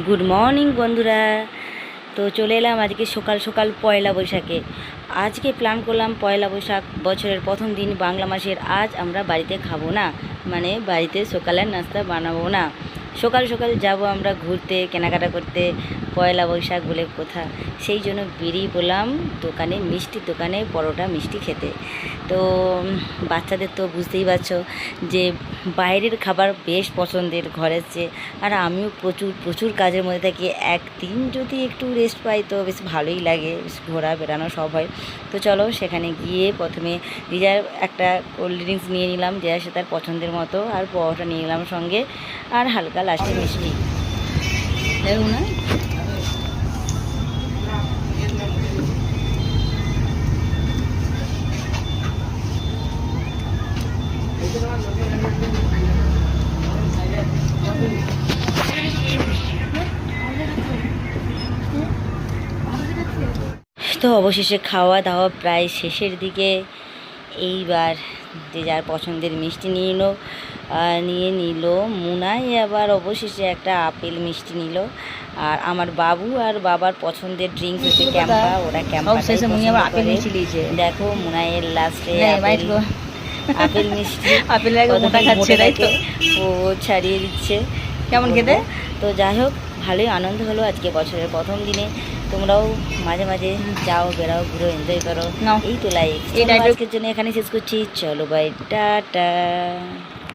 Good morning বন্ধুরা। তো চলে এলাম আজকে সকাল সকাল পয়লা বৈশাখে। আজকে প্ল্যান করলাম পয়লা বৈশাখ বছরের প্রথম দিন বাংলা মাসের। আজ আমরা বাড়িতে খাবো না, মানে বাড়িতে সকালের নাস্তা বানাবো না। সকাল সকাল যাব আমরা ঘুরতে, কেনাকাটা করতে, পয়লা বৈশাখ বলে কথা। সেই জন্য বেরিয়ে পড়লাম দোকানে, মিষ্টির দোকানে পরোটা মিষ্টি খেতে। তো বাচ্চাদের তো বুঝতেই পারছো যে বাইরের খাবার বেশ পছন্দের ঘরের চেয়ে। আর আমিও প্রচুর প্রচুর কাজের মধ্যে থাকি, একদিন যদি একটু রেস্ট পাই তো বেশ ভালোই লাগে, বেশ ঘোরা বেড়ানো সব হয়। তো চলো সেখানে গিয়ে প্রথমে রিজার একটা কোল্ড ড্রিঙ্কস নিয়ে নিলাম, যে আসে তার পছন্দের মতো, আর পরোটা নিয়ে নিলাম সঙ্গে, আর হালকা লাস্টে মিষ্টি। দেখুন না, তো অবশেষে খাওয়া দাওয়া প্রায় শেষের দিকে। এইবার যে যার পছন্দের মিষ্টি নিয়ে নিল মুনাই, আবার অবশেষে একটা আপেল মিষ্টি নিল। আর আমার বাবু আর বাবার পছন্দের ড্রিঙ্কস হচ্ছে ক্যাম্পা, ওরা ক্যাম্পা। দেখো মুনাইয়ের লাস্টে আপেল মিষ্টি ও ছাড়িয়ে দিচ্ছে, কেমন খেতে। তো যাই হোক, ভালোই আনন্দ হলো আজকে বছরের প্রথম দিনে। তোমরাও মাঝে মাঝে যাও, বেরাও, ঘুরো, এনজয় করো। এই তো লাইফ। আজকের জন্য এখানে শেষ করছি। চলো বাই, টাটা।